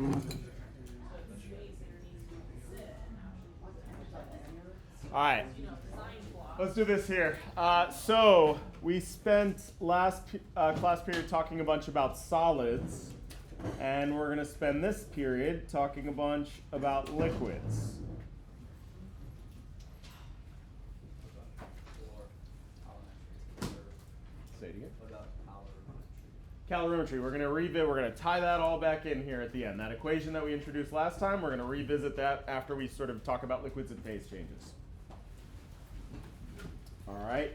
All right, let's do this here. So we spent last class period talking a bunch about solids, and we're going to spend this period talking a bunch about liquids. Say it again. Calorimetry. We're going to tie that all back in here at the end. That equation that we introduced last time, we're going to revisit that after we sort of talk about liquids and phase changes. All right.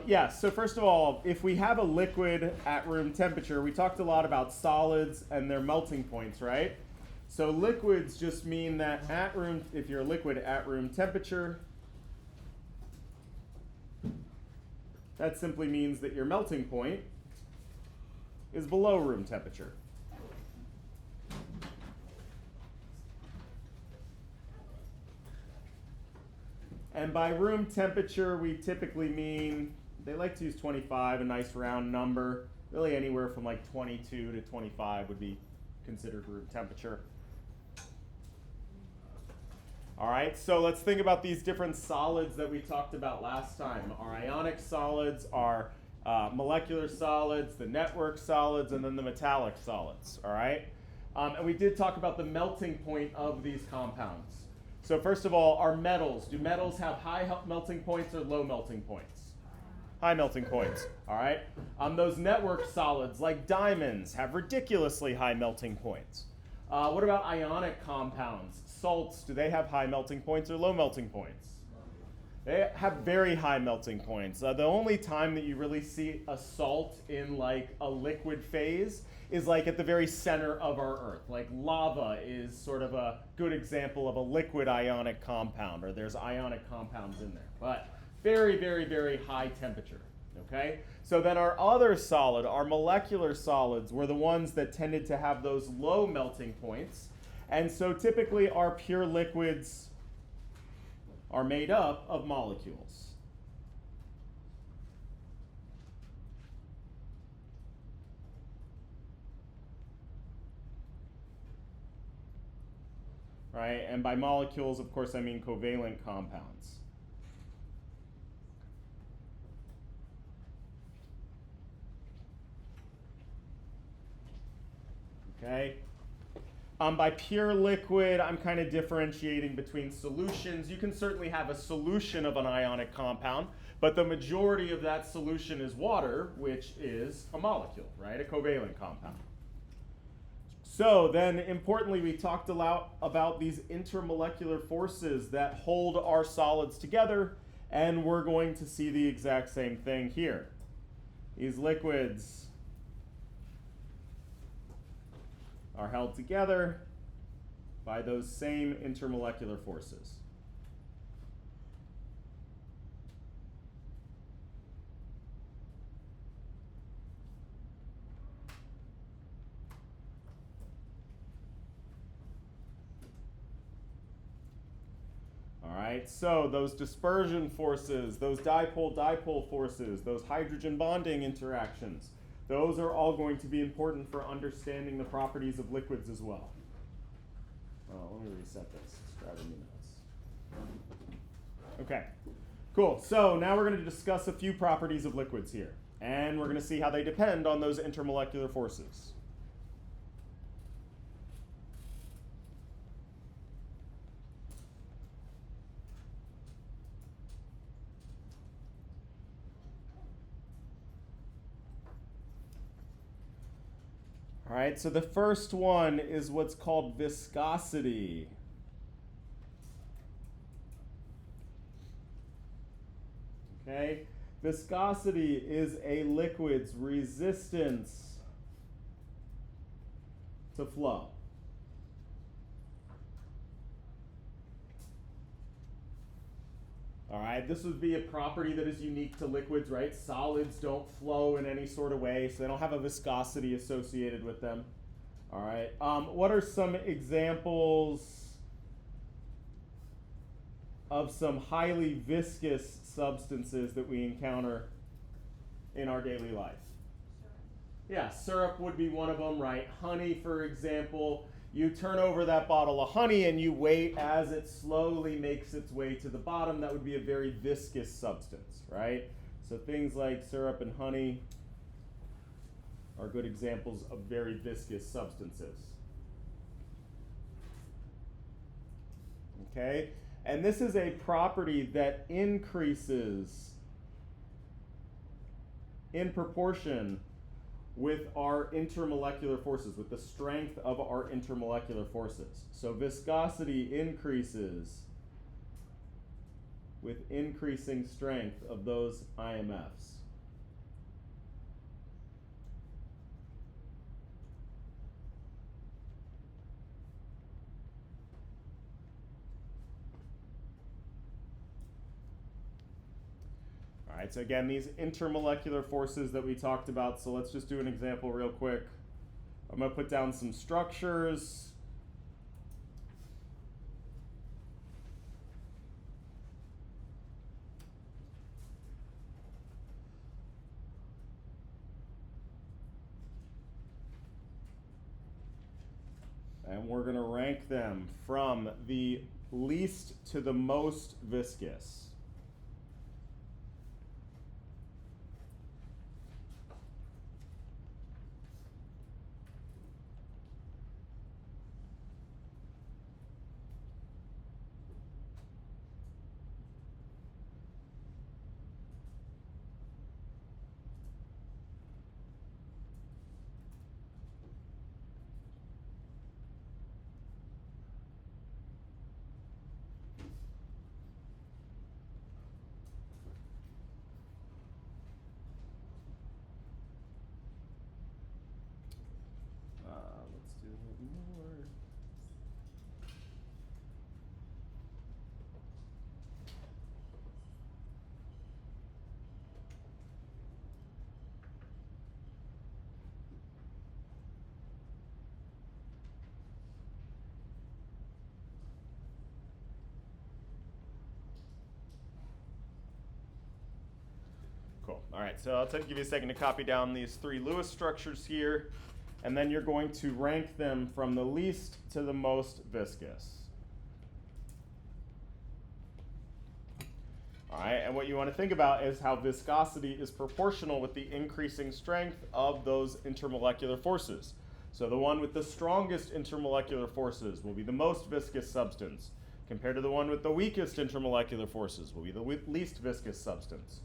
Yeah, so first of all, if we have a liquid at room temperature, we talked a lot about solids and their melting points, right? So liquids just mean that if you're a liquid at room temperature, that simply means that your melting point is below room temperature. And by room temperature, we typically mean, they like to use 25, a nice round number. Really anywhere from like 22 to 25 would be considered room temperature. All right, so let's think about these different solids that we talked about last time. Our ionic solids, our molecular solids, the network solids, and then the metallic solids, all right? And we did talk about the melting point of these compounds. So first of all, our metals. Do metals have high melting points or low melting points? High melting points, all right? Those network solids, like diamonds, have ridiculously high melting points. What about ionic compounds? Salts, do they have high melting points or low melting points? They have very high melting points. The only time that you really see a salt in like a liquid phase is like at the very center of our Earth. Like lava is sort of a good example of a liquid ionic compound, or there's ionic compounds in there. But very, very, very high temperature, okay? So then our other solid, our molecular solids, were the ones that tended to have those low melting points. And so typically our pure liquids are made up of molecules. Right? And by molecules, of course, I mean covalent compounds. Okay? By pure liquid, I'm kind of differentiating between solutions. You can certainly have a solution of an ionic compound, but the majority of that solution is water, which is a molecule, right? A covalent compound. So then, importantly, we talked a lot about these intermolecular forces that hold our solids together, and we're going to see the exact same thing here. These liquids are held together by those same intermolecular forces. All right, so those dispersion forces, those dipole-dipole forces, those hydrogen bonding interactions, those are all going to be important for understanding the properties of liquids as well. Oh, let me reset this. It's driving me nuts. Okay, cool. So now we're going to discuss a few properties of liquids here. And we're going to see how they depend on those intermolecular forces. All right, so the first one is what's called viscosity. Okay, viscosity is a liquid's resistance to flow. All right, this would be a property that is unique to liquids, right? Solids don't flow in any sort of way, so they don't have a viscosity associated with them. All right, what are some examples of some highly viscous substances that we encounter in our daily life? Yeah, syrup would be one of them, right? Honey, for example. You turn over that bottle of honey and you wait as it slowly makes its way to the bottom. That would be a very viscous substance, right? So things like syrup and honey are good examples of very viscous substances. Okay? And this is a property that increases in proportion with our intermolecular forces, with the strength of our intermolecular forces. So viscosity increases with increasing strength of those IMFs. All right, so again, these intermolecular forces that we talked about, so let's just do an example real quick. I'm going to put down some structures. And we're going to rank them from the least to the most viscous. Let's do a little more. Cool. All right, so I'll give you a second to copy down these three Lewis structures here, and then you're going to rank them from the least to the most viscous. All right, and what you want to think about is how viscosity is proportional with the increasing strength of those intermolecular forces. So the one with the strongest intermolecular forces will be the most viscous substance, compared to the one with the weakest intermolecular forces will be the least viscous substance.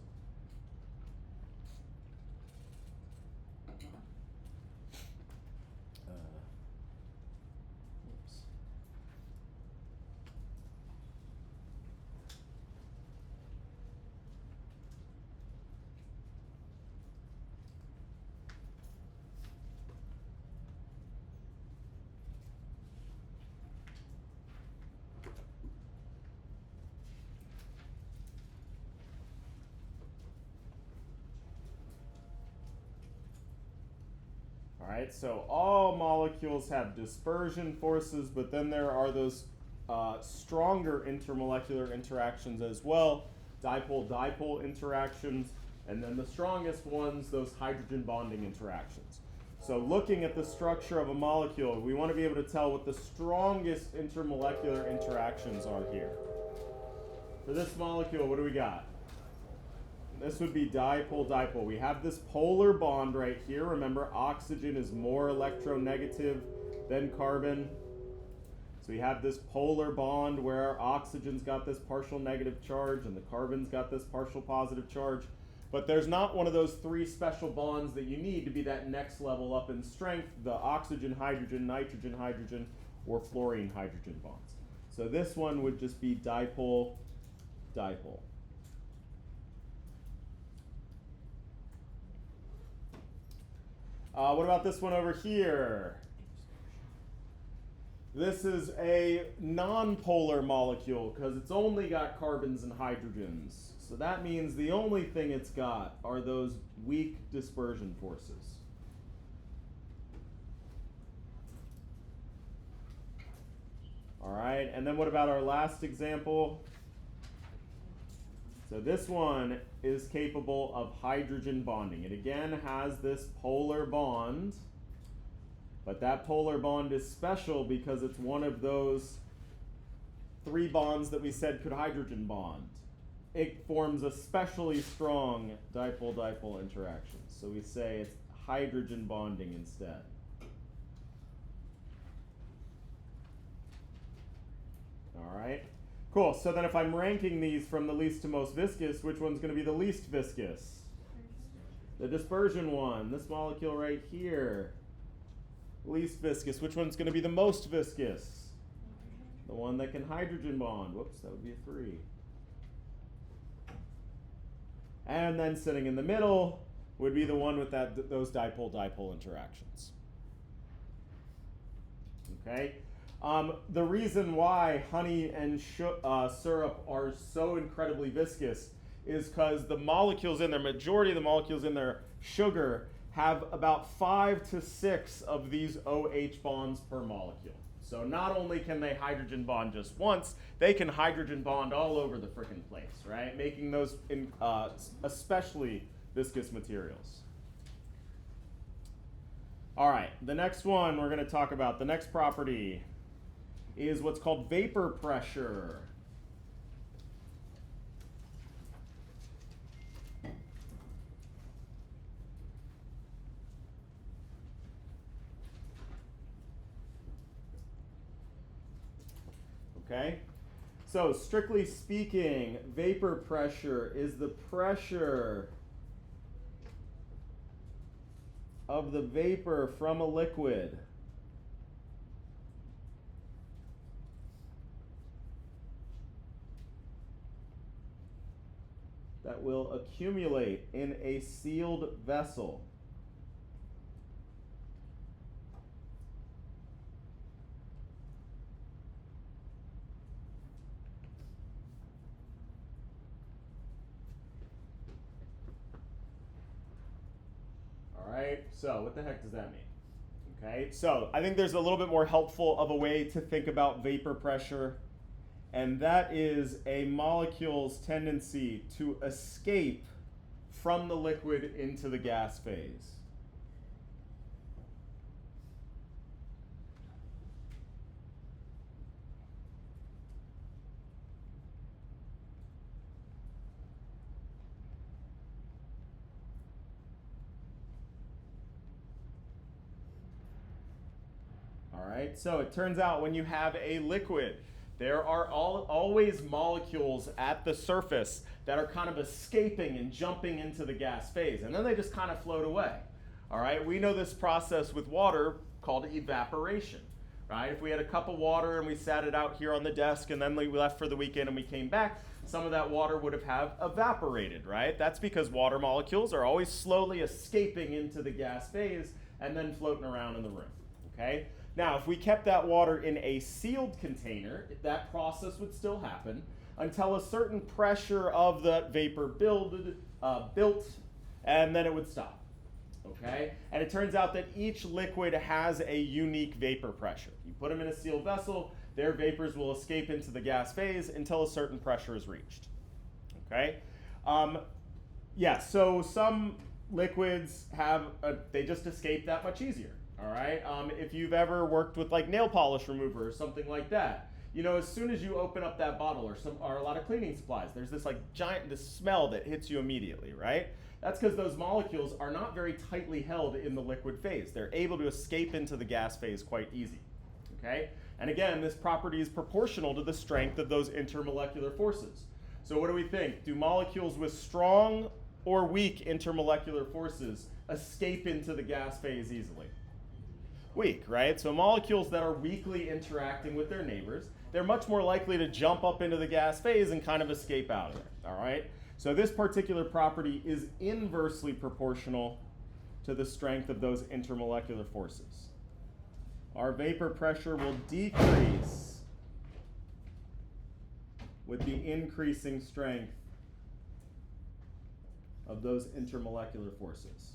All right, so all molecules have dispersion forces, but then there are those stronger intermolecular interactions as well, dipole-dipole interactions, and then the strongest ones, those hydrogen bonding interactions. So looking at the structure of a molecule, we want to be able to tell what the strongest intermolecular interactions are here. For this molecule, what do we got? This would be dipole-dipole. We have this polar bond right here. Remember, oxygen is more electronegative than carbon. So we have this polar bond where our oxygen's got this partial negative charge and the carbon's got this partial positive charge. But there's not one of those three special bonds that you need to be that next level up in strength, the oxygen-hydrogen, nitrogen-hydrogen, or fluorine-hydrogen bonds. So this one would just be dipole-dipole. What about this one over here? This is a non-polar molecule because it's only got carbons and hydrogens. So that means the only thing it's got are those weak dispersion forces. All right, and then what about our last example? So this one is capable of hydrogen bonding. It again has this polar bond, But that polar bond is special because it's one of those 3 bonds that we said could hydrogen bond. It forms especially strong dipole-dipole interactions. So we say it's hydrogen bonding instead. All right, cool. So then if I'm ranking these from the least to most viscous, which one's going to be the least viscous? The dispersion one, this molecule right here. Least viscous. Which one's going to be the most viscous? The one that can hydrogen bond. Whoops, that would be a 3. And then sitting in the middle would be the one with those dipole-dipole interactions. Okay? The reason why honey and syrup are so incredibly viscous is because the molecules in there, majority of the molecules in their sugar, have about 5 to 6 of these OH bonds per molecule. So not only can they hydrogen bond just once, they can hydrogen bond all over the frickin' place, right? Making those especially viscous materials. All right, the next one we're going to talk about, the next property, is what's called vapor pressure. Okay, so strictly speaking, vapor pressure is the pressure of the vapor from a liquid that will accumulate in a sealed vessel. Right? So what the heck does that mean? Okay, so I think there's a little bit more helpful of a way to think about vapor pressure, and that is a molecule's tendency to escape from the liquid into the gas phase. Right? So it turns out when you have a liquid, there are always molecules at the surface that are kind of escaping and jumping into the gas phase, and then they just kind of float away. All right? We know this process with water called evaporation. Right? If we had a cup of water and we sat it out here on the desk and then we left for the weekend and we came back, some of that water would have evaporated, right? That's because water molecules are always slowly escaping into the gas phase and then floating around in the room. Okay? Now, if we kept that water in a sealed container, that process would still happen until a certain pressure of the vapor built, and then it would stop. Okay? And it turns out that each liquid has a unique vapor pressure. You put them in a sealed vessel, their vapors will escape into the gas phase until a certain pressure is reached. Okay? So some liquids they just escape that much easier. All right, if you've ever worked with like nail polish remover or something like that, you know, as soon as you open up that bottle or a lot of cleaning supplies, there's this this smell that hits you immediately, right? That's because those molecules are not very tightly held in the liquid phase. They're able to escape into the gas phase quite easy, okay? And again, this property is proportional to the strength of those intermolecular forces. So what do we think? Do molecules with strong or weak intermolecular forces escape into the gas phase easily? Weak, right? So molecules that are weakly interacting with their neighbors, they're much more likely to jump up into the gas phase and kind of escape out of it, all right? So this particular property is inversely proportional to the strength of those intermolecular forces. Our vapor pressure will decrease with the increasing strength of those intermolecular forces.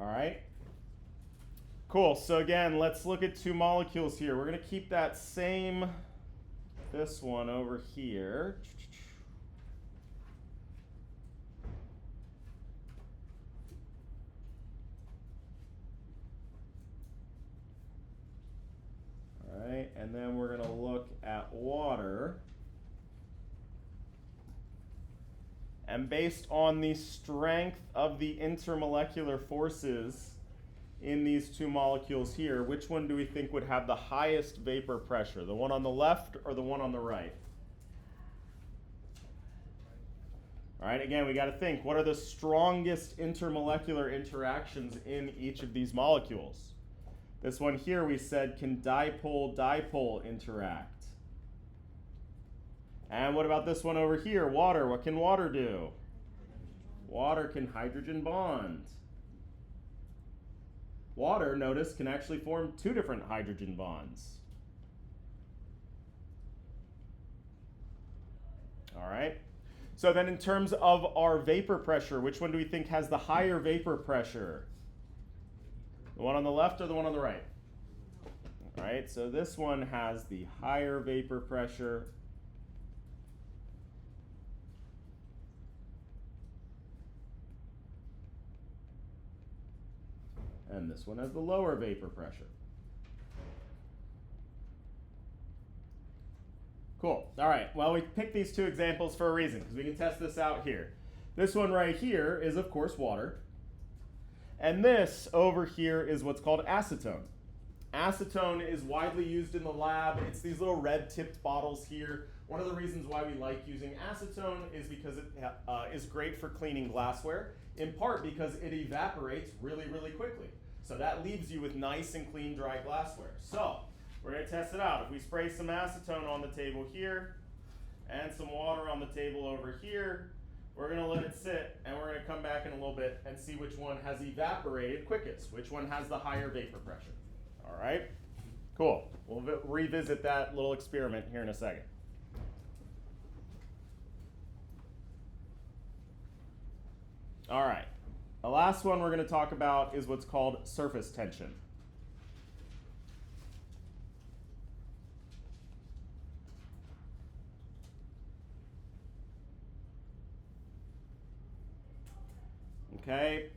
All right. Cool. So again, let's look at two molecules here. We're going to keep that same, this one over here. All right, and then we're going to look at water. And based on the strength of the intermolecular forces in these two molecules here, which one do we think would have the highest vapor pressure? The one on the left or the one on the right? All right, again, we got to think, what are the strongest intermolecular interactions in each of these molecules? This one here we said can dipole-dipole interact. And what about this one over here, water? What can water do? Water can hydrogen bond. Water, notice, can actually form two different hydrogen bonds. All right. So then in terms of our vapor pressure, which one do we think has the higher vapor pressure? The one on the left or the one on the right? All right, so this one has the higher vapor pressure. And this one has the lower vapor pressure. Cool. All right, well, we picked these two examples for a reason, because we can test this out here. This one right here is, of course, water. And this over here is what's called acetone. Acetone is widely used in the lab. It's these little red-tipped bottles here. One of the reasons why we like using acetone is because it is great for cleaning glassware, in part because it evaporates really, really quickly. So that leaves you with nice and clean, dry glassware. So we're going to test it out. If we spray some acetone on the table here and some water on the table over here, we're going to let it sit, and we're going to come back in a little bit and see which one has evaporated quickest, which one has the higher vapor pressure. All right? Cool. We'll revisit that little experiment here in a second. All right. The last one we're going to talk about is what's called surface tension. Okay.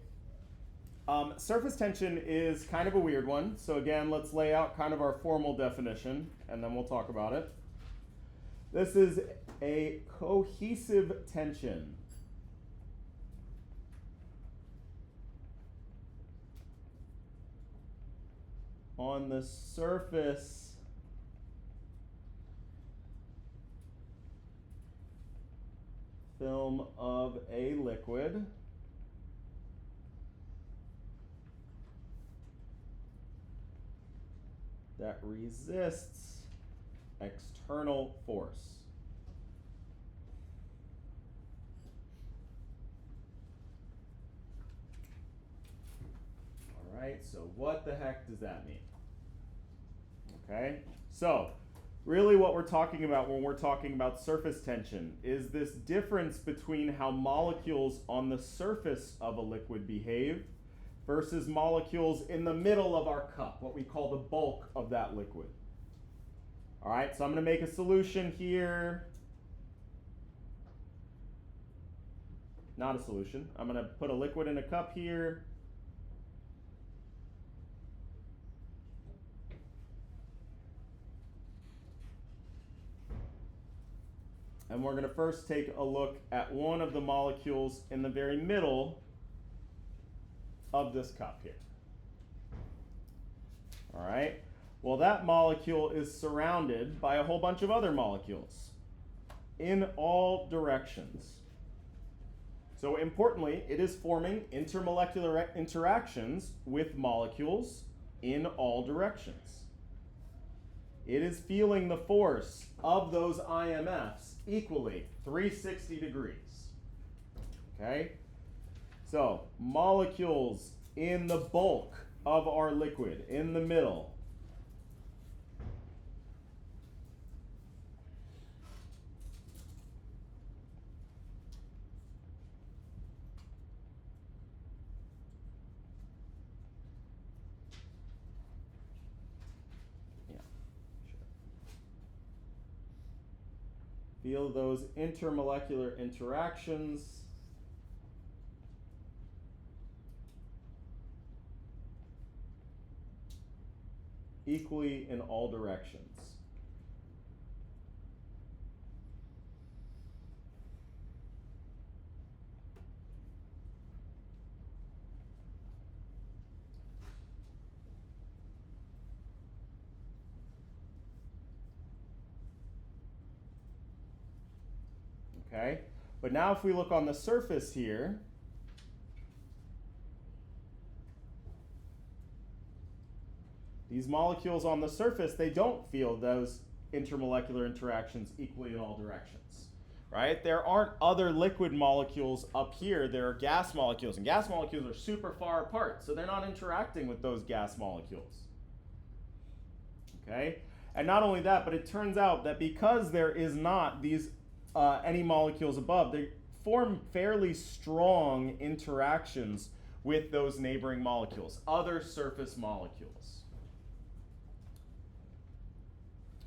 Surface tension is kind of a weird one. So again, let's lay out kind of our formal definition, and then we'll talk about it. This is a cohesive tension. On the surface film of a liquid that resists external force. All right, so what the heck does that mean? Okay, so really what we're talking about when we're talking about surface tension is this difference between how molecules on the surface of a liquid behave versus molecules in the middle of our cup, what we call the bulk of that liquid. All right, so I'm going to make a solution here. Not a solution. I'm going to put a liquid in a cup here. And we're going to first take a look at one of the molecules in the very middle of this cup here. All right. Well, that molecule is surrounded by a whole bunch of other molecules in all directions. So importantly, it is forming intermolecular interactions with molecules in all directions. It is feeling the force of those IMFs equally, 360 degrees. Okay? So, molecules in the bulk of our liquid, in the middle. Feel those intermolecular interactions. Equally in all directions. Okay, but now if we look on the surface here, these molecules on the surface, they don't feel those intermolecular interactions equally in all directions, right? There aren't other liquid molecules up here. There are gas molecules, and gas molecules are super far apart, so they're not interacting with those gas molecules, okay? And not only that, but it turns out that because there is not these any molecules above, they form fairly strong interactions with those neighboring molecules, other surface molecules.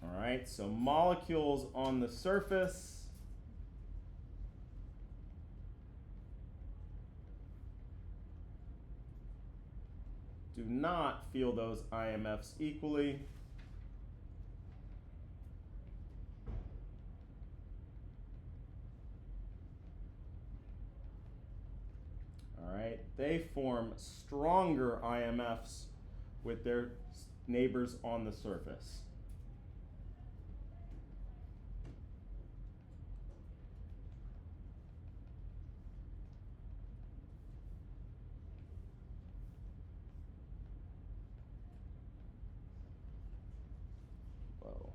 All right, so molecules on the surface do not feel those IMFs equally. Right? They form stronger IMFs with their neighbors on the surface. Whoa.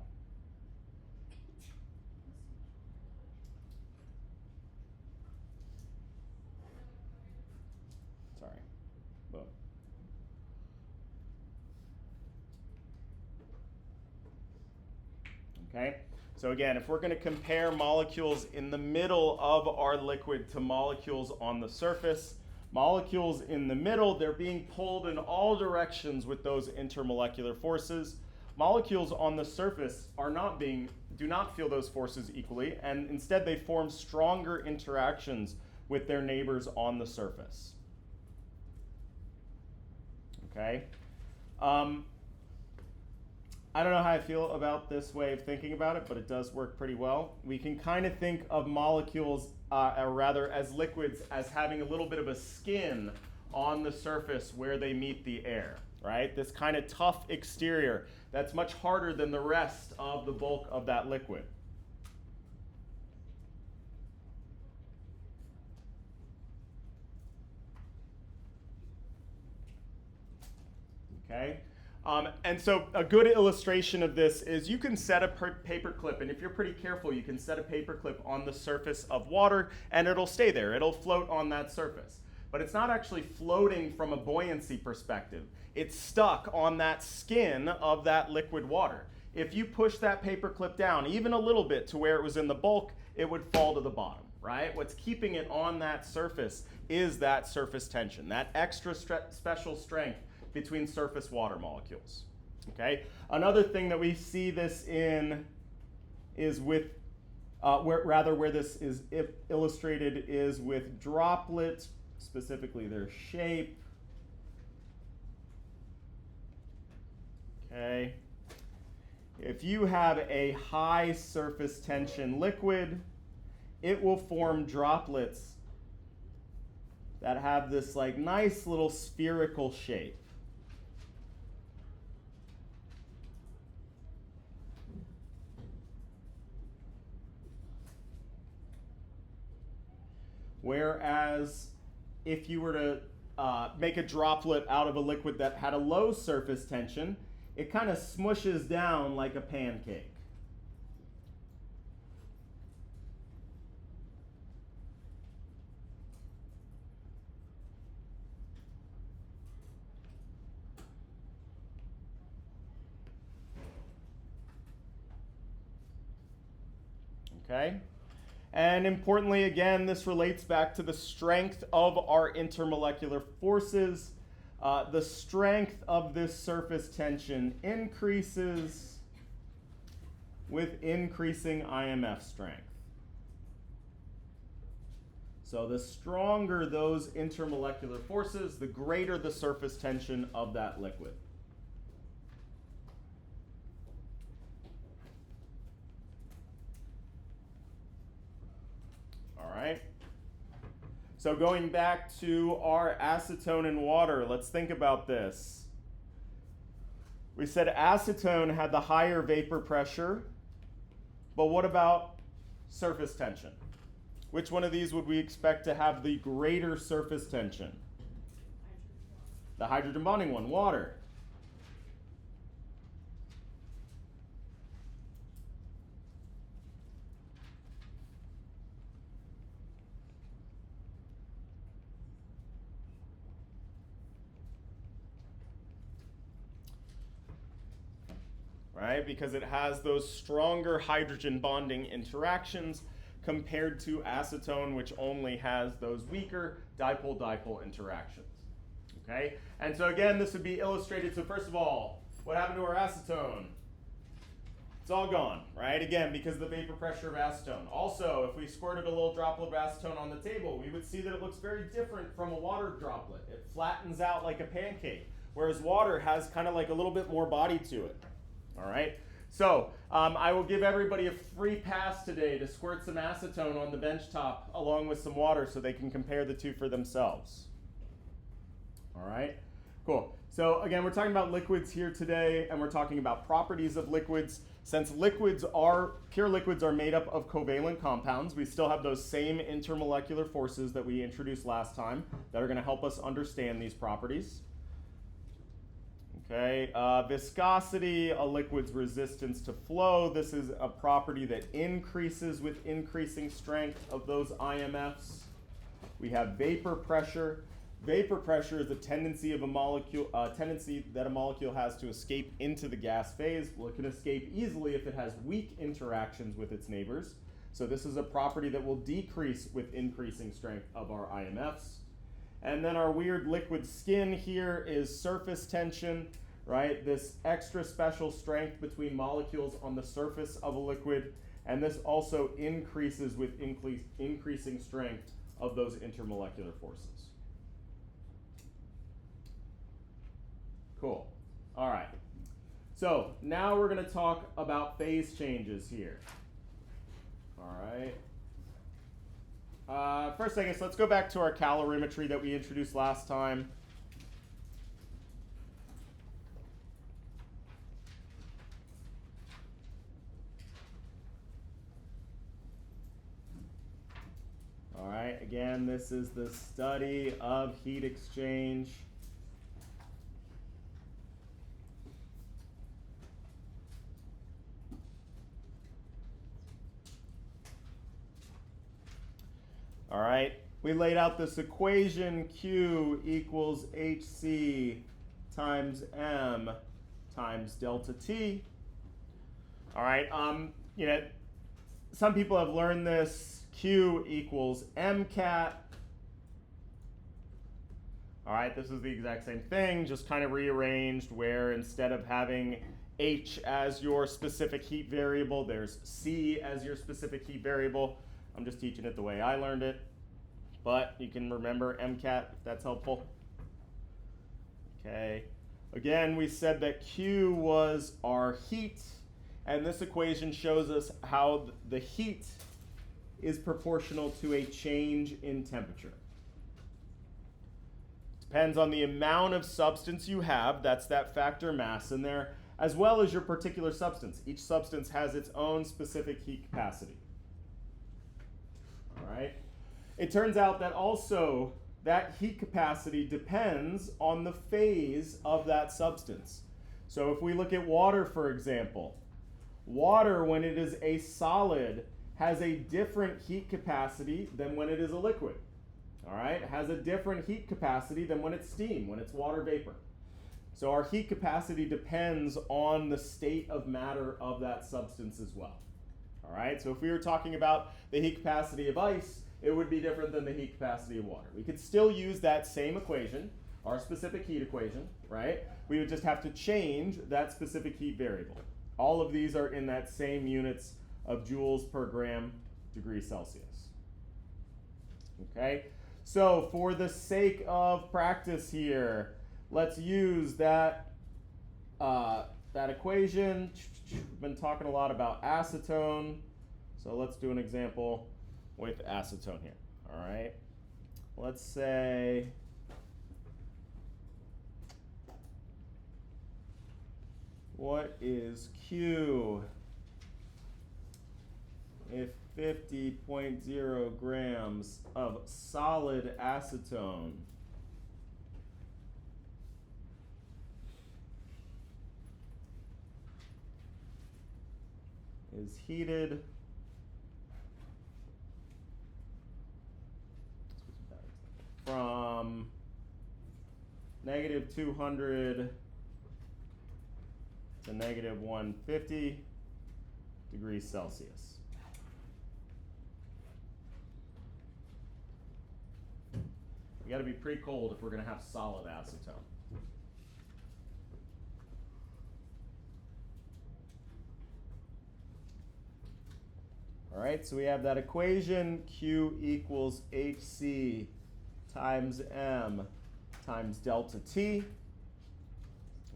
Sorry. Whoa. Okay, so again, if we're going to compare molecules in the middle of our liquid to molecules on the surface, molecules in the middle, they're being pulled in all directions with those intermolecular forces. Molecules on the surface do not feel those forces equally, and instead they form stronger interactions with their neighbors on the surface. Okay? I don't know how I feel about this way of thinking about it, but it does work pretty well. We can kind of think of molecules, or rather as liquids, as having a little bit of a skin on the surface where they meet the air, right? This kind of tough exterior that's much harder than the rest of the bulk of that liquid. Okay? And so a good illustration of this is you can set a paper clip, and if you're pretty careful, you can set a paper clip on the surface of water, and it'll stay there. It'll float on that surface. But it's not actually floating from a buoyancy perspective. It's stuck on that skin of that liquid water. If you push that paper clip down even a little bit to where it was in the bulk, it would fall to the bottom, right? What's keeping it on that surface is that surface tension, that extra special strength between surface water molecules. Okay. Another thing that we see this in is with, where this is illustrated is with droplets, specifically their shape. Okay. If you have a high surface tension liquid, it will form droplets that have this like nice little spherical shape. Whereas if you were to make a droplet out of a liquid that had a low surface tension, it kind of smushes down like a pancake. Okay? And importantly, again, this relates back to the strength of our intermolecular forces. The strength of this surface tension increases with increasing IMF strength. So the stronger those intermolecular forces, the greater the surface tension of that liquid. All right. So going back to our acetone and water, let's think about this. We said acetone had the higher vapor pressure, but what about surface tension? Which one of these would we expect to have the greater surface tension? The hydrogen bonding one, water. Right? Because it has those stronger hydrogen bonding interactions compared to acetone, which only has those weaker dipole-dipole interactions. Okay? And so again, this would be illustrated. So first of all, what happened to our acetone? It's all gone, right? Again, because of the vapor pressure of acetone. Also, if we squirted a little droplet of acetone on the table, we would see that it looks very different from a water droplet. It flattens out like a pancake, whereas water has kind of like a little bit more body to it. All right? So I will give everybody a free pass today to squirt some acetone on the bench top along with some water so they can compare the two for themselves. All right? Cool. So again, we're talking about liquids here today, and we're talking about properties of liquids. Since pure liquids are made up of covalent compounds, we still have those same intermolecular forces that we introduced last time that are going to help us understand these properties. Okay, viscosity, a liquid's resistance to flow. This is a property that increases with increasing strength of those IMFs. We have vapor pressure. Vapor pressure is a tendency that a molecule has to escape into the gas phase. Well, it can escape easily if it has weak interactions with its neighbors. So this is a property that will decrease with increasing strength of our IMFs. And then our weird liquid skin here is surface tension, right? This extra special strength between molecules on the surface of a liquid. And this also increases with increasing strength of those intermolecular forces. Cool. All right. So now we're going to talk about phase changes here. All right. First, I guess let's go back to our calorimetry that we introduced last time. All right, again, this is the study of heat exchange. All right, we laid out this equation, Q equals HC times M times delta T. All right, some people have learned this, Q equals MCAT. All right, this is the exact same thing, just kind of rearranged where instead of having H as your specific heat variable, there's C as your specific heat variable. I'm just teaching it the way I learned it, but you can remember MCAT if that's helpful. Okay, again, we said that Q was our heat, and this equation shows us how the heat is proportional to a change in temperature. Depends on the amount of substance you have, that's that factor mass in there, as well as your particular substance. Each substance has its own specific heat capacity. All right. It turns out that also that heat capacity depends on the phase of that substance. So if we look at water, for example, water, when it is a solid, has a different heat capacity than when it is a liquid. All right, it has a different heat capacity than when it's steam, when it's water vapor. So our heat capacity depends on the state of matter of that substance as well. All right, so if we were talking about the heat capacity of ice, it would be different than the heat capacity of water. We could still use that same equation, our specific heat equation, right? We would just have to change that specific heat variable. All of these are in that same units of joules per gram degree Celsius. Okay, so for the sake of practice here, let's use that equation. We've been talking a lot about acetone, so let's do an example with acetone here. All right, let's say what is Q if 50.0 grams of solid acetone is heated from negative 200 to negative 150 degrees Celsius. We got to be pretty cold if we're going to have solid acetone. All right, so we have that equation, Q equals HC times M times delta T.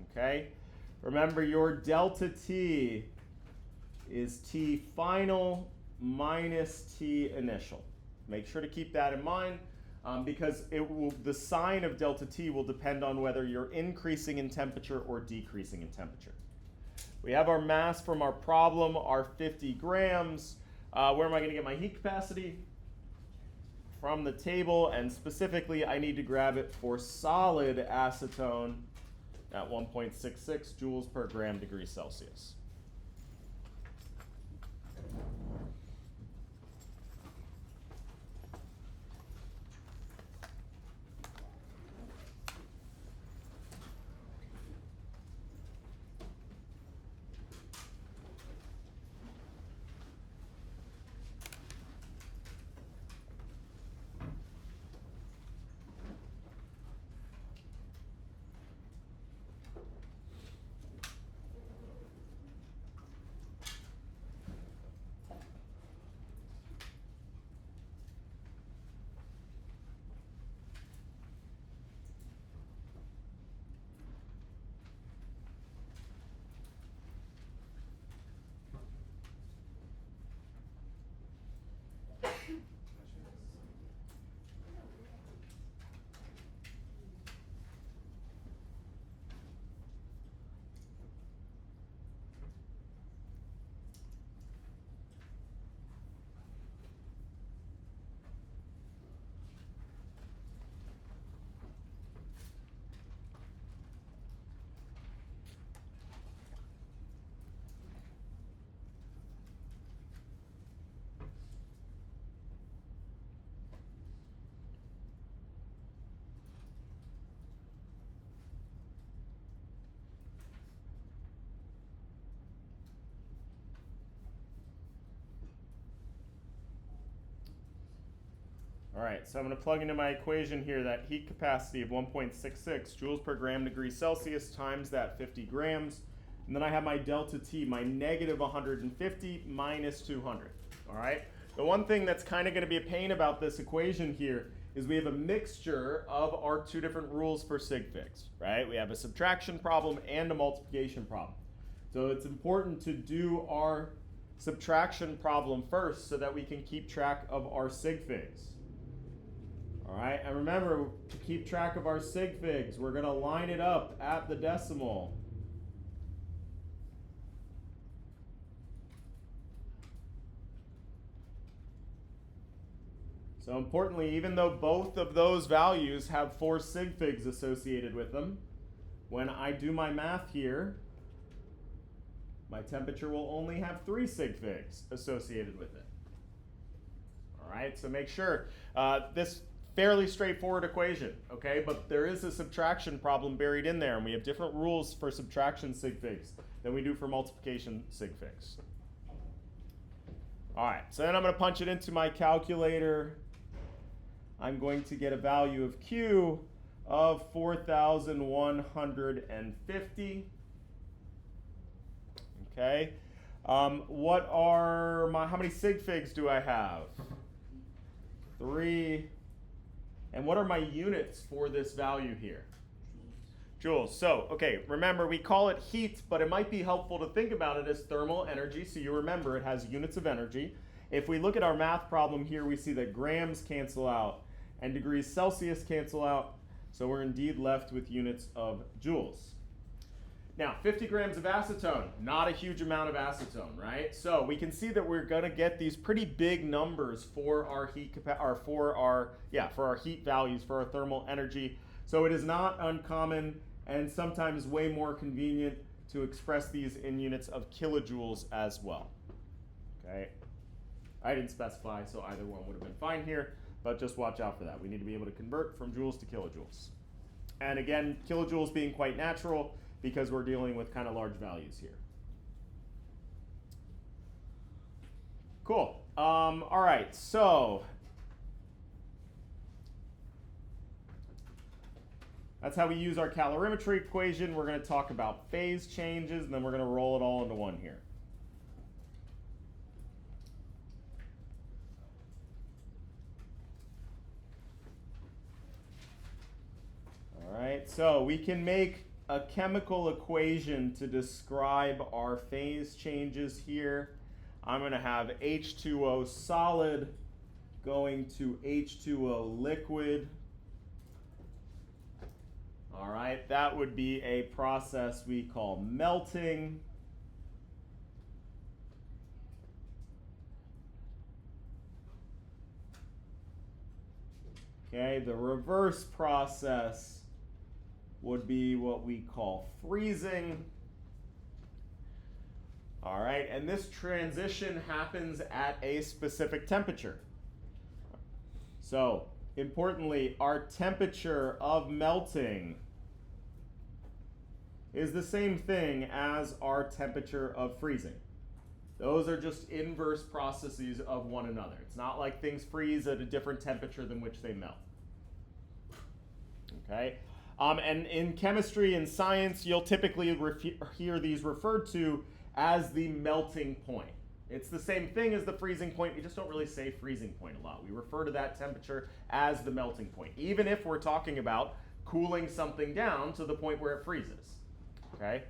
Okay, remember your delta T is T final minus T initial. Make sure to keep that in mind because the sign of delta T will depend on whether you're increasing in temperature or decreasing in temperature. We have our mass from our problem, our 50 grams. Where am I going to get my heat capacity? From the table, and specifically I need to grab it for solid acetone at 1.66 joules per gram degree Celsius. All right, so I'm going to plug into my equation here that heat capacity of 1.66 joules per gram degree Celsius times that 50 grams. And then I have my delta T, my negative 150 minus 200. All right, the one thing that's kind of going to be a pain about this equation here is we have a mixture of our two different rules for sig figs, right? We have a subtraction problem and a multiplication problem. So it's important to do our subtraction problem first so that we can keep track of our sig figs. All right, and remember, to keep track of our sig figs, we're going to line it up at the decimal. So importantly, even though both of those values have 4 sig figs associated with them, when I do my math here, my temperature will only have 3 sig figs associated with it. All right, so make sure this fairly straightforward equation, okay? But there is a subtraction problem buried in there, and we have different rules for subtraction sig figs than we do for multiplication sig figs. All right, so then I'm going to punch it into my calculator. I'm going to get a value of Q of 4,150. Okay. How many sig figs do I have? 3. And what are my units for this value here? Joules. So, okay, remember we call it heat, but it might be helpful to think about it as thermal energy, so you remember it has units of energy. If we look at our math problem here, we see that grams cancel out and degrees Celsius cancel out, so we're indeed left with units of joules. Now, 50 grams of acetone, not a huge amount of acetone, right? So we can see that we're going to get these pretty big numbers for our for our heat values, for our thermal energy. So it is not uncommon and sometimes way more convenient to express these in units of kilojoules as well. Okay, I didn't specify, so either one would have been fine here, but just watch out for that. We need to be able to convert from joules to kilojoules. And again, kilojoules being quite natural because we're dealing with kind of large values here. Cool. All right, so that's how we use our calorimetry equation. We're going to talk about phase changes, and then we're going to roll it all into one here. All right, so we can make a chemical equation to describe our phase changes here. I'm going to have H2O solid going to H2O liquid. All right, that would be a process we call melting. Okay, the reverse process would be what we call freezing. All right, and this transition happens at a specific temperature. So, importantly, our temperature of melting is the same thing as our temperature of freezing. Those are just inverse processes of one another. It's not like things freeze at a different temperature than which they melt. Okay? And in chemistry and science, you'll typically hear these referred to as the melting point. It's the same thing as the freezing point. We just don't really say freezing point a lot. We refer to that temperature as the melting point, even if we're talking about cooling something down to the point where it freezes. Okay?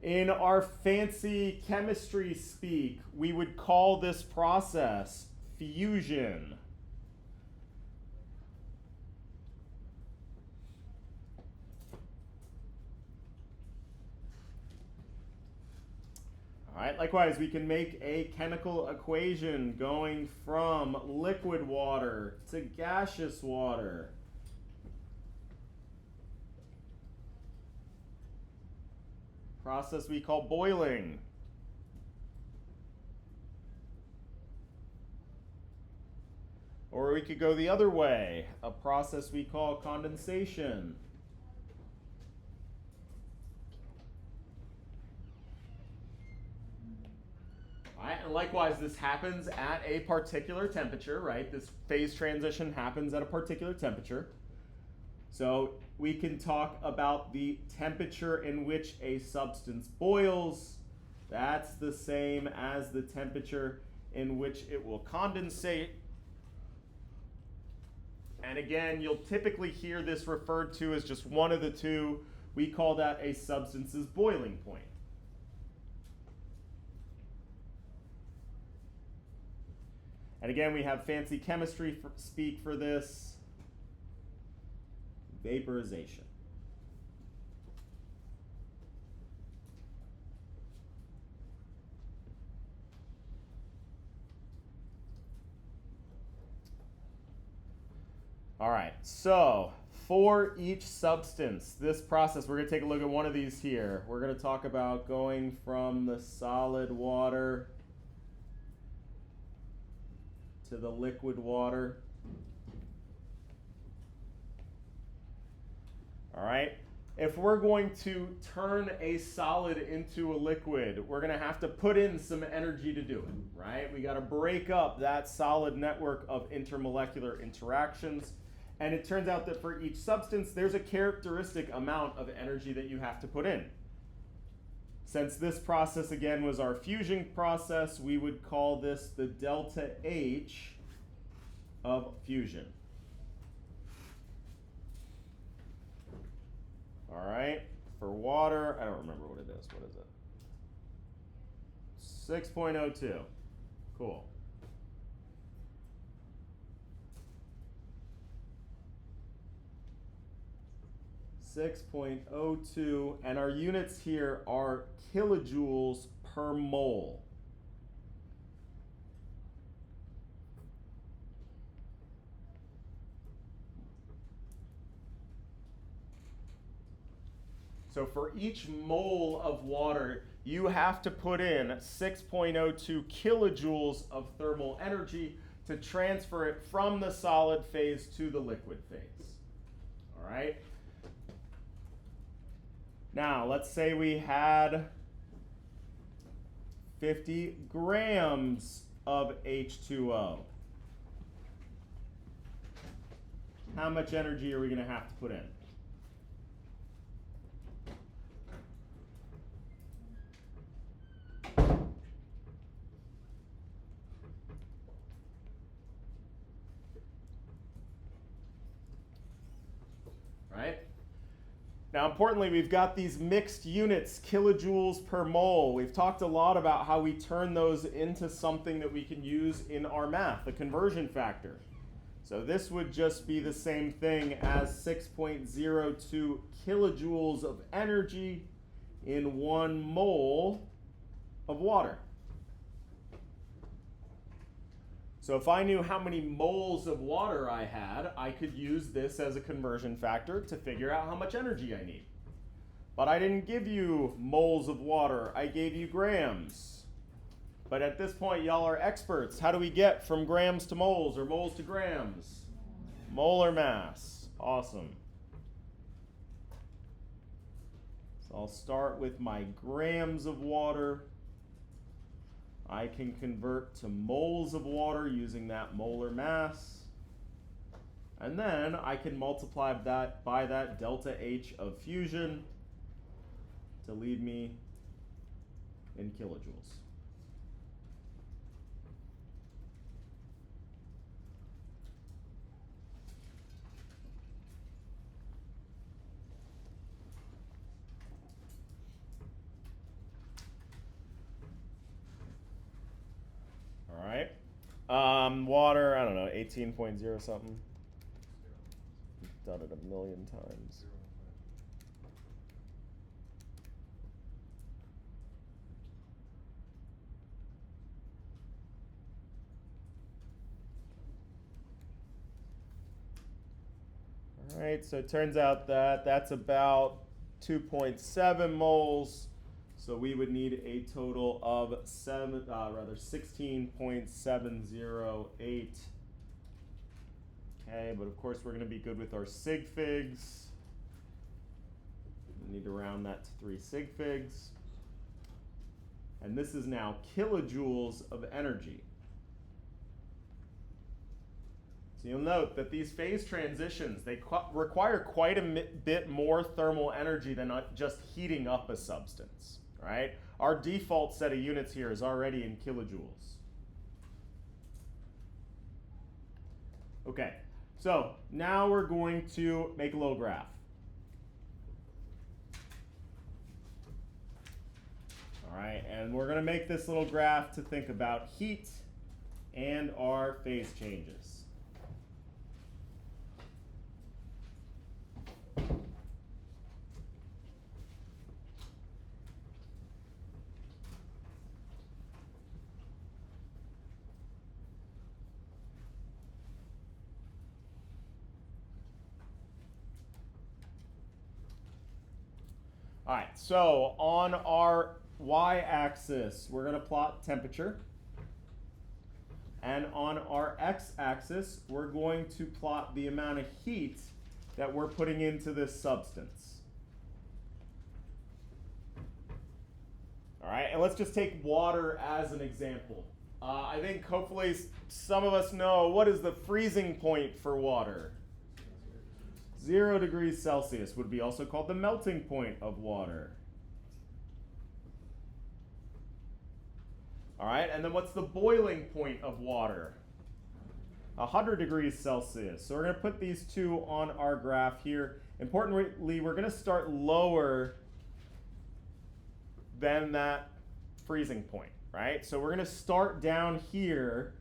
In our fancy chemistry speak, we would call this process fusion. All right, likewise, we can make a chemical equation going from liquid water to gaseous water. Process we call boiling. Or we could go the other way, a process we call condensation. All right, and likewise, this happens at a particular temperature, right? This phase transition happens at a particular temperature. So we can talk about the temperature in which a substance boils. That's the same as the temperature in which it will condensate. And again, you'll typically hear this referred to as just one of the two. We call that a substance's boiling point. And again, we have fancy chemistry speak for this. Vaporization. All right, so for each substance, this process, we're going to take a look at one of these here. We're going to talk about going from the solid water to the liquid water. All right, if we're going to turn a solid into a liquid, we're going to have to put in some energy to do it, right? We got to break up that solid network of intermolecular interactions. And it turns out that for each substance, there's a characteristic amount of energy that you have to put in. Since this process, again, was our fusion process, we would call this the delta H of fusion. All right, for water, I don't remember what it is. What is it? 6.02. Cool. .02, and our units here are kilojoules per mole. So for each mole of water, you have to put in 6.02 kilojoules of thermal energy to transfer it from the solid phase to the liquid phase. All right? Now, let's say we had 50 grams of H2O. How much energy are we going to have to put in? Right? Now, importantly, we've got these mixed units, kilojoules per mole. We've talked a lot about how we turn those into something that we can use in our math, a conversion factor. So this would just be the same thing as 6.02 kilojoules of energy in 1 mole of water. So if I knew how many moles of water I had, I could use this as a conversion factor to figure out how much energy I need. But I didn't give you moles of water, I gave you grams. But at this point, y'all are experts. How do we get from grams to moles or moles to grams? Molar mass. Awesome. So I'll start with my grams of water. I can convert to moles of water using that molar mass. And then I can multiply that by that delta H of fusion to leave me in kilojoules. All right. Water, I don't know, 18.0 something. Done it a million times. All right, so it turns out that that's about 2.7 moles. So we would need a total of 16.708. Okay, but of course we're going to be good with our sig figs. We need to round that to 3 sig figs. And this is now kilojoules of energy. So you'll note that these phase transitions, they require quite a bit more thermal energy than just heating up a substance, right? Our default set of units here is already in kilojoules. Okay, so now we're going to make a little graph. All right, and we're going to make this little graph to think about heat and our phase changes. All right, so on our y-axis, we're going to plot temperature. And on our x-axis, we're going to plot the amount of heat that we're putting into this substance. All right, and let's just take water as an example. I think hopefully some of us know, what is the freezing point for water? 0 degrees Celsius would be also called the melting point of water. All right, and then what's the boiling point of water? 100 degrees Celsius. So we're going to put these two on our graph here. Importantly, we're going to start lower than that freezing point, right? So we're going to start down here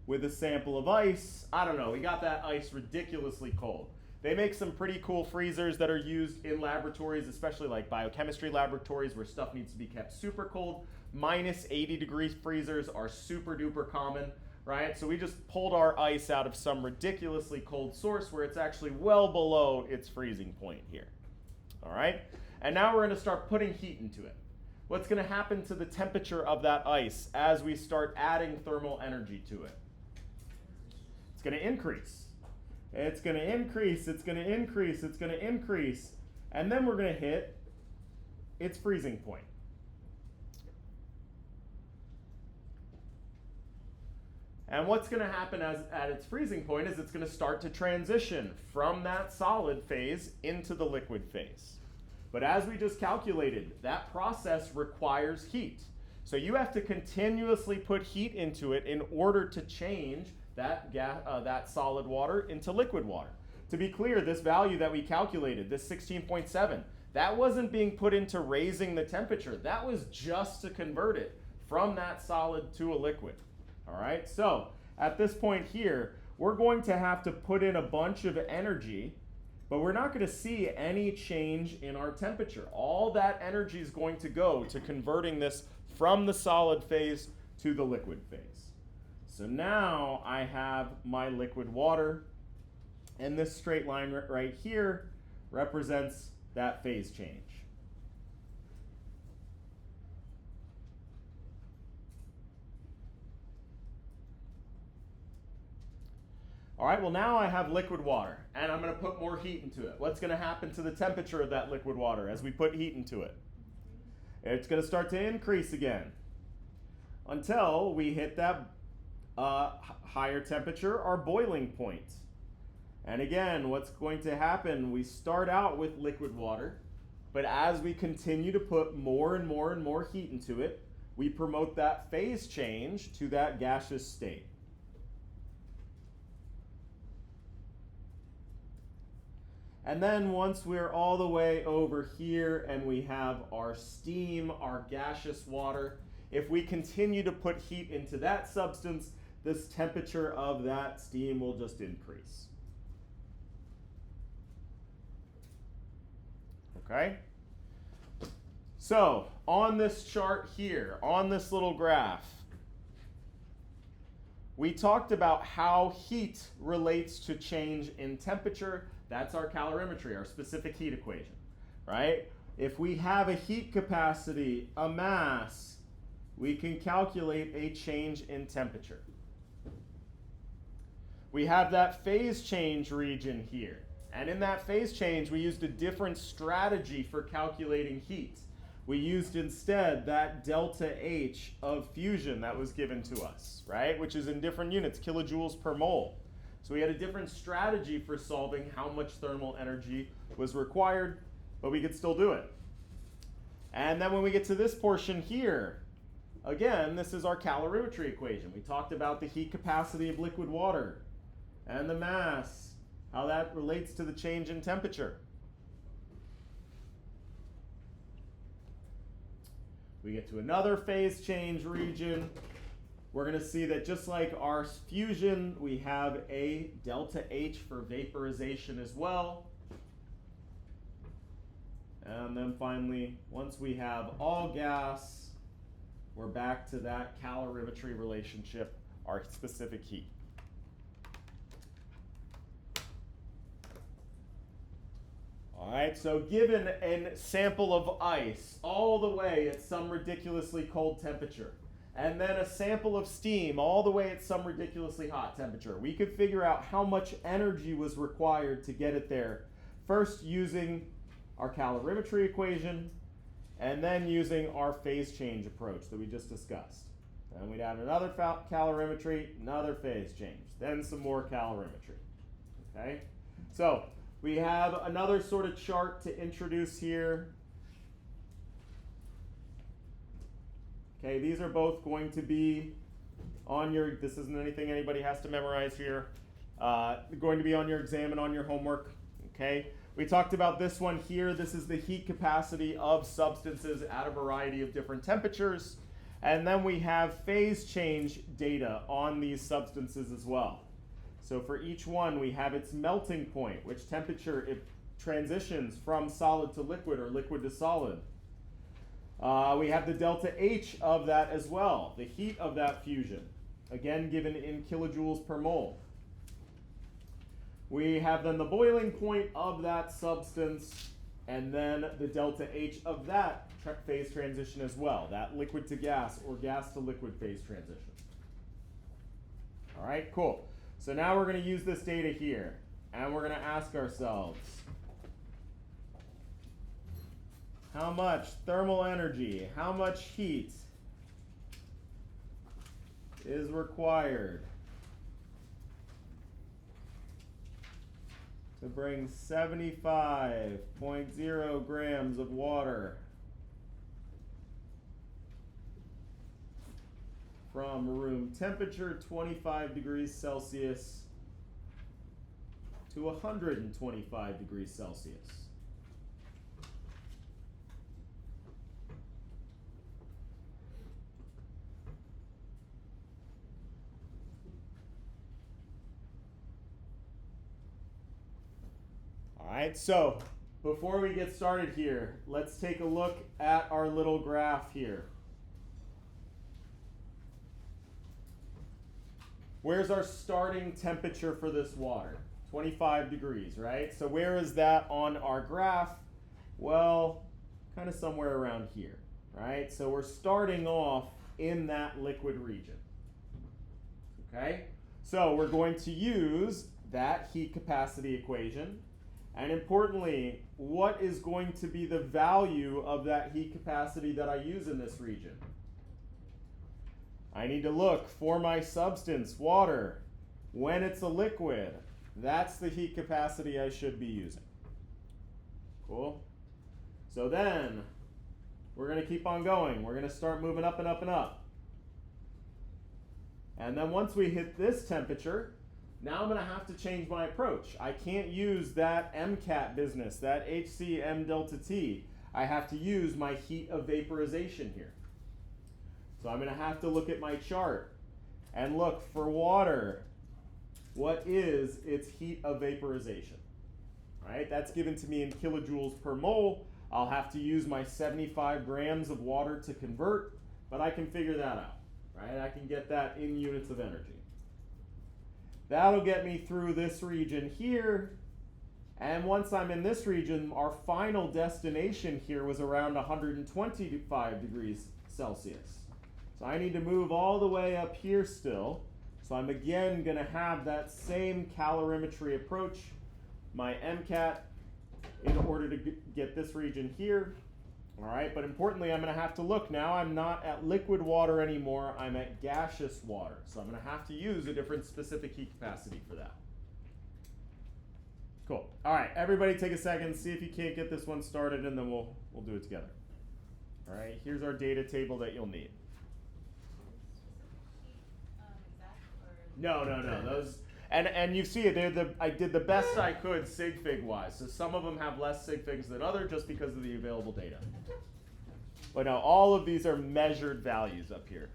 with a sample of ice. I don't know, we got that ice ridiculously cold. They make some pretty cool freezers that are used in laboratories, especially like biochemistry laboratories where stuff needs to be kept super cold. Minus 80 degree freezers are super duper common, right? So we just pulled our ice out of some ridiculously cold source where it's actually well below its freezing point here, all right? And now we're gonna start putting heat into it. What's gonna happen to the temperature of that ice as we start adding thermal energy to it? It's gonna increase. It's going to increase, it's going to increase, it's going to increase, and then we're going to hit its freezing point. And what's going to happen at its freezing point is it's going to start to transition from that solid phase into the liquid phase. But as we just calculated, that process requires heat. So you have to continuously put heat into it in order to change that solid water into liquid water. To be clear, this value that we calculated, this 16.7, that wasn't being put into raising the temperature. That was just to convert it from that solid to a liquid. All right, so at this point here, we're going to have to put in a bunch of energy, but we're not going to see any change in our temperature. All that energy is going to go to converting this from the solid phase to the liquid phase. So now I have my liquid water, and this straight line right here represents that phase change. All right, well now I have liquid water, and I'm going to put more heat into it. What's going to happen to the temperature of that liquid water as we put heat into it? It's going to start to increase again until we hit that higher temperature, our boiling point. And again, what's going to happen, we start out with liquid water, but as we continue to put more and more and more heat into it, we promote that phase change to that gaseous state. And then once we're all the way over here and we have our steam, our gaseous water, if we continue to put heat into that substance, this temperature of that steam will just increase. Okay? So, on this chart here, on this little graph, we talked about how heat relates to change in temperature. That's our calorimetry, our specific heat equation, right? If we have a heat capacity, a mass, we can calculate a change in temperature. We have that phase change region here. And in that phase change, we used a different strategy for calculating heat. We used instead that delta H of fusion that was given to us, right? Which is in different units, kilojoules per mole. So we had a different strategy for solving how much thermal energy was required, but we could still do it. And then when we get to this portion here, again, this is our calorimetry equation. We talked about the heat capacity of liquid water and the mass, how that relates to the change in temperature. We get to another phase change region. We're going to see that just like our fusion, we have a delta H for vaporization as well. And then finally, once we have all gas, we're back to that calorimetry relationship, our specific heat. All right, so given a sample of ice all the way at some ridiculously cold temperature, and then a sample of steam all the way at some ridiculously hot temperature, we could figure out how much energy was required to get it there, first using our calorimetry equation, and then using our phase change approach that we just discussed. And we'd have another calorimetry, another phase change, then some more calorimetry. Okay? So we have another sort of chart to introduce here. Okay, these are both going to be on your, this isn't anything anybody has to memorize here, going to be on your exam and on your homework, okay? We talked about this one here. This is the heat capacity of substances at a variety of different temperatures. And then we have phase change data on these substances as well. So for each one, we have its melting point, which temperature it transitions from solid to liquid or liquid to solid. We have the delta H of that as well, the heat of that fusion, again given in kilojoules per mole. We have then the boiling point of that substance, and then the delta H of that phase transition as well, that liquid to gas or gas to liquid phase transition. All right, cool. So now we're going to use this data here, and we're going to ask ourselves, how much thermal energy, how much heat is required to bring 75.0 grams of water from room temperature 25 degrees Celsius to 125 degrees Celsius. All right, so before we get started here, let's take a look at our little graph here. Where's our starting temperature for this water? 25 degrees, right? So where is that on our graph? Well, kind of somewhere around here, right? So we're starting off in that liquid region, okay? So we're going to use that heat capacity equation. And importantly, what is going to be the value of that heat capacity that I use in this region? I need to look for my substance, water. When it's a liquid, that's the heat capacity I should be using. Cool? So then, we're going to keep on going. We're going to start moving up and up and up. And then once we hit this temperature, now I'm going to have to change my approach. I can't use that MCAT business, that HCm delta T. I have to use my heat of vaporization here. So I'm going to have to look at my chart and look for water. What is its heat of vaporization? All right, that's given to me in kilojoules per mole. I'll have to use my 75 grams of water to convert, but I can figure that out, right? I can get that in units of energy. That'll get me through this region here. And once I'm in this region, our final destination here was around 125 degrees Celsius. So I need to move all the way up here still. So I'm again going to have that same calorimetry approach, my MCAT, in order to get this region here. All right, but importantly, I'm going to have to look now. I'm not at liquid water anymore. I'm at gaseous water. So I'm going to have to use a different specific heat capacity for that. Cool. All right, everybody take a second, see if you can't get this one started, and then we'll do it together. All right, here's our data table that you'll need. No. Those, and you see it. I did the best I could sig fig wise. So some of them have less sig figs than others just because of the available data. But now all of these are measured values up here.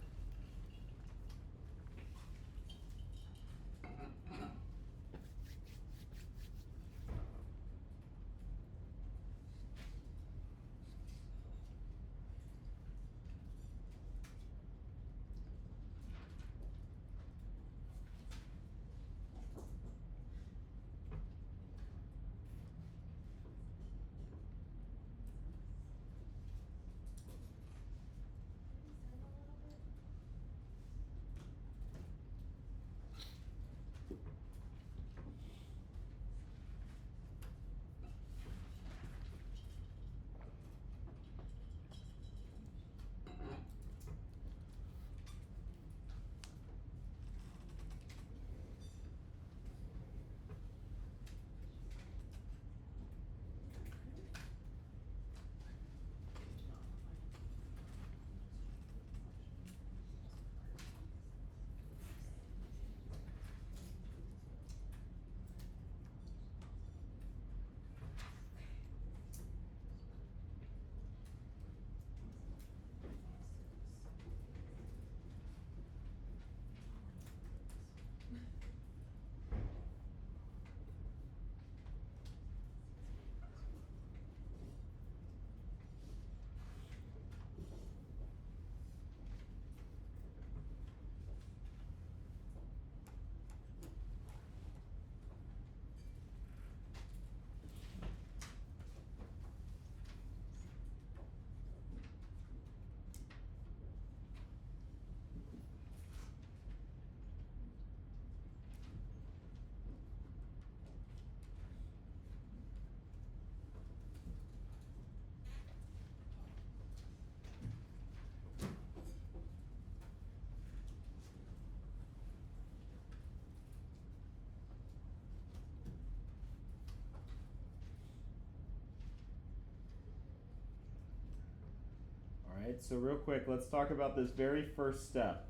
right, so real quick, let's talk about this very first step.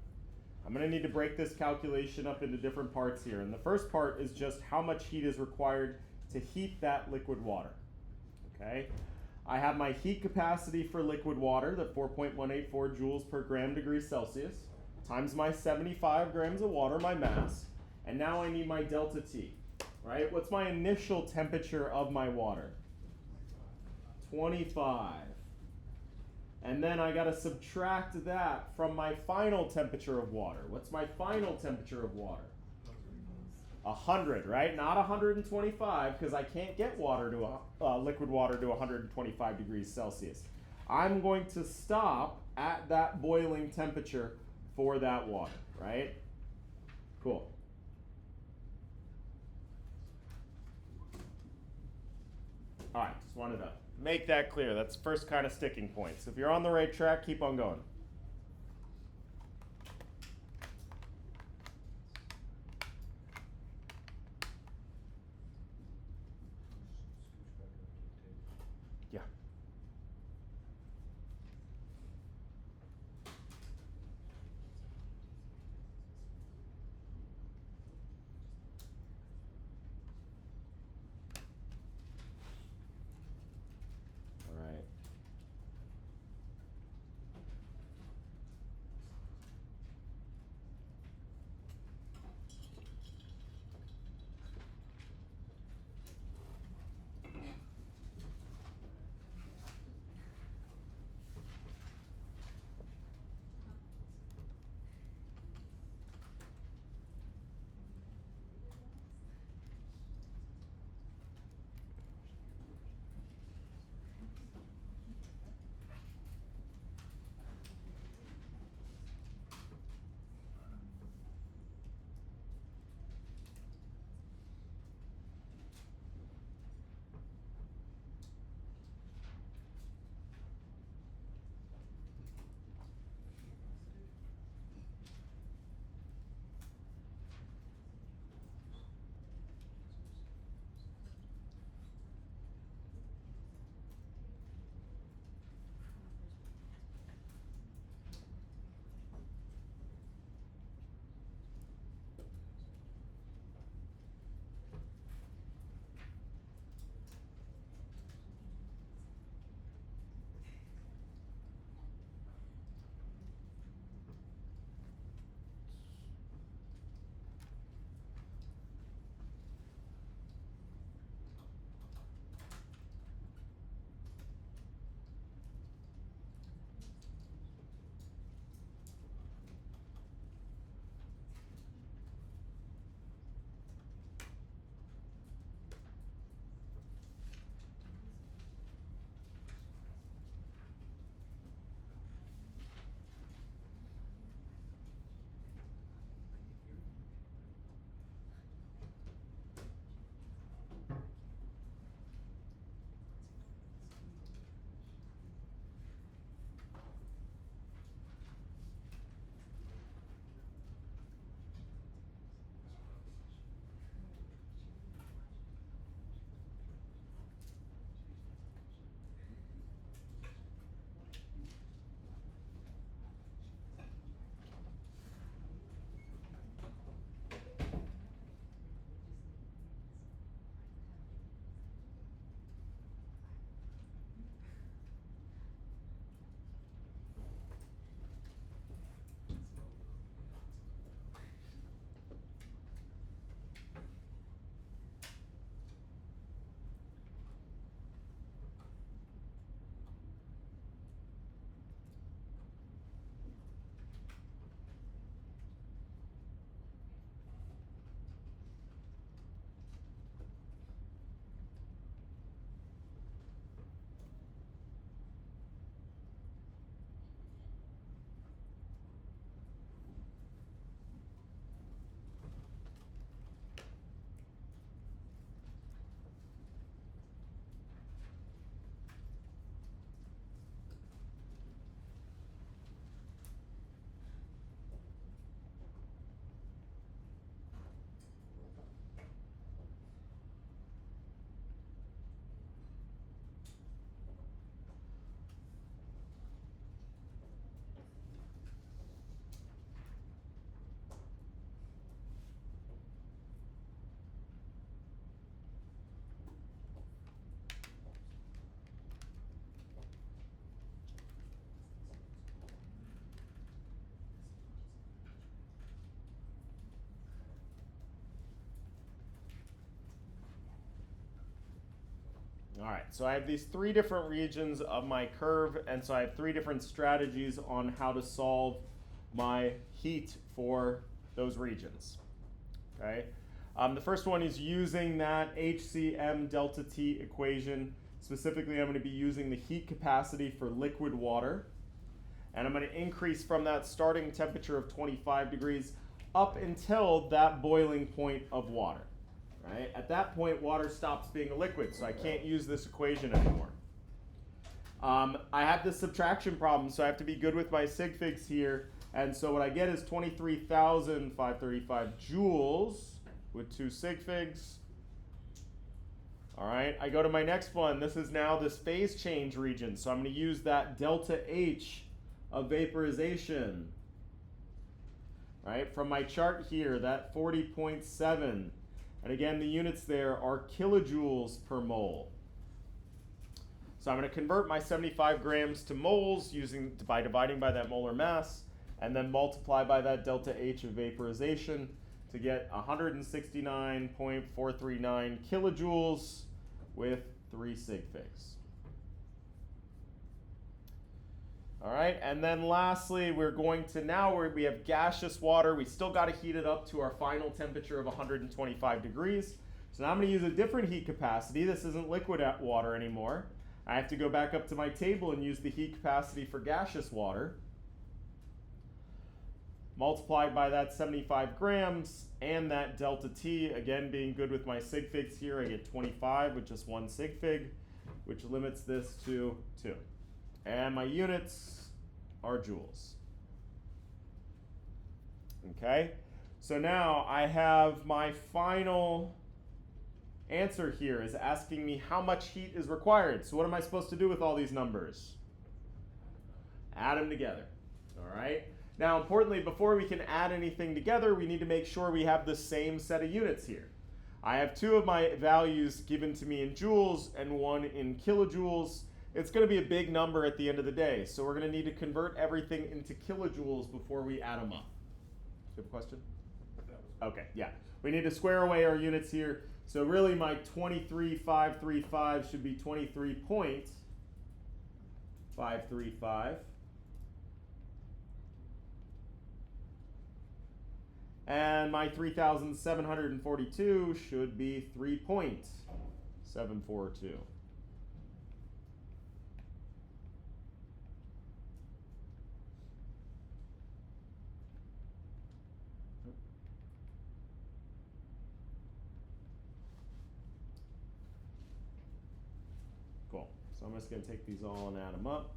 I'm going to need to break this calculation up into different parts here. And the first part is just how much heat is required to heat that liquid water. Okay, I have my heat capacity for liquid water, the 4.184 joules per gram degree Celsius, times my 75 grams of water, my mass, and now I need my delta T, right? What's my initial temperature of my water? 25. And then I got to subtract that from my final temperature of water. What's my final temperature of water? 100, right? Not 125, because I can't get water to liquid water to 125 degrees Celsius. I'm going to stop at that boiling temperature for that water, right? Cool. All right, just wanted to make that clear. That's the first kind of sticking point. So if you're on the right track, keep on going. Yeah. All right. All right, so I have these three different regions of my curve, and so I have three different strategies on how to solve my heat for those regions. Okay, the first one is using that HCm delta T equation. Specifically, I'm going to be using the heat capacity for liquid water, and I'm going to increase from that starting temperature of 25 degrees up until that boiling point of water. Right? At that point, water stops being a liquid, so I can't use this equation anymore. I have this subtraction problem, so I have to be good with my sig figs here. And so what I get is 23,535 joules with 2 sig figs. All right, I go to my next one. This is now this phase change region, so I'm going to use that delta H of vaporization. Right? From my chart here, that 40.7. And again, the units there are kilojoules per mole. So I'm going to convert my 75 grams to moles by dividing by that molar mass, and then multiply by that delta H of vaporization to get 169.439 kilojoules with 3 sig figs. All right, and then lastly, we're going to now where we have gaseous water. We still got to heat it up to our final temperature of 125 degrees. So now I'm going to use a different heat capacity. This isn't liquid water anymore. I have to go back up to my table and use the heat capacity for gaseous water. Multiplied by that 75 grams and that delta T, again being good with my sig figs here, I get 25 with just 1 sig fig, which limits this to 2. And my units are joules. Okay, so now I have my final answer here is asking me how much heat is required. So what am I supposed to do with all these numbers? Add them together. All right. Now, importantly, before we can add anything together, we need to make sure we have the same set of units here. I have 2 of my values given to me in joules and 1 in kilojoules. It's going to be a big number at the end of the day, so we're going to need to convert everything into kilojoules before we add them up. Do you have a question? Okay, yeah. We need to square away our units here. So really my 23,535 should be 23.535. And my 3,742 should be 3.742. Cool. So I'm just going to take these all and add them up.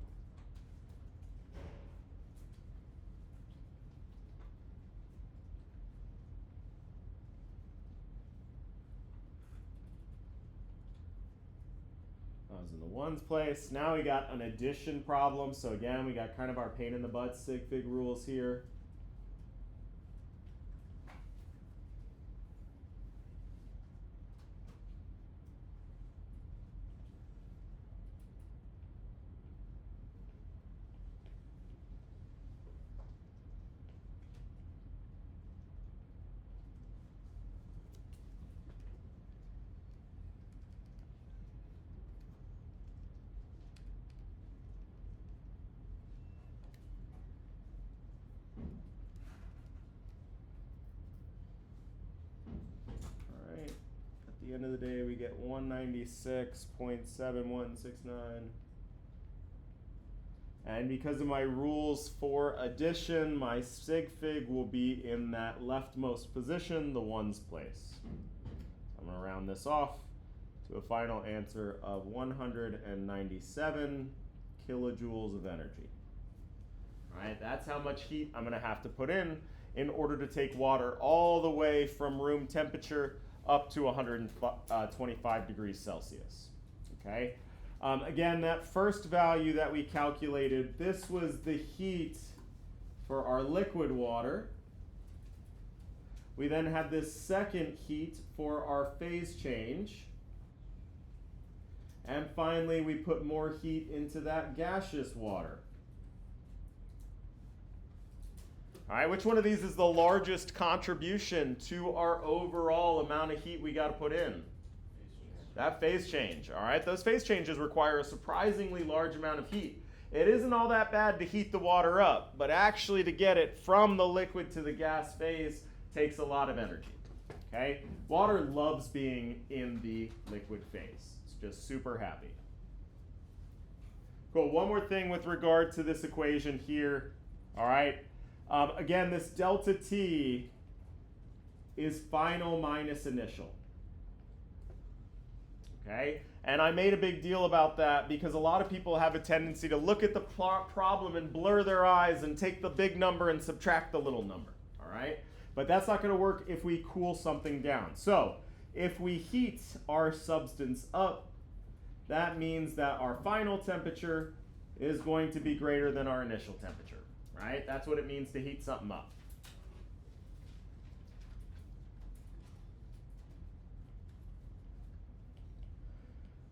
I was in the ones place. Now we got an addition problem. So again, we got kind of our pain in the butt sig fig rules here. At the end of the day, we get 196.7169. And because of my rules for addition, my sig fig will be in that leftmost position, the ones place. I'm going to round this off to a final answer of 197 kilojoules of energy. All right, that's how much heat I'm going to have to put in order to take water all the way from room temperature up to 125 degrees Celsius. Okay. Again, that first value that we calculated, this was the heat for our liquid water. We then had this second heat for our phase change. And finally, we put more heat into that gaseous water. All right, which one of these is the largest contribution to our overall amount of heat we got to put in? That phase change, all right? Those phase changes require a surprisingly large amount of heat. It isn't all that bad to heat the water up, but actually to get it from the liquid to the gas phase takes a lot of energy, okay? Water loves being in the liquid phase. It's just super happy. Cool, one more thing with regard to this equation here, all right? Again, this delta T is final minus initial. Okay? And I made a big deal about that because a lot of people have a tendency to look at the problem and blur their eyes and take the big number and subtract the little number. All right? But that's not going to work if we cool something down. So if we heat our substance up, that means that our final temperature is going to be greater than our initial temperature. Right? That's what it means to heat something up.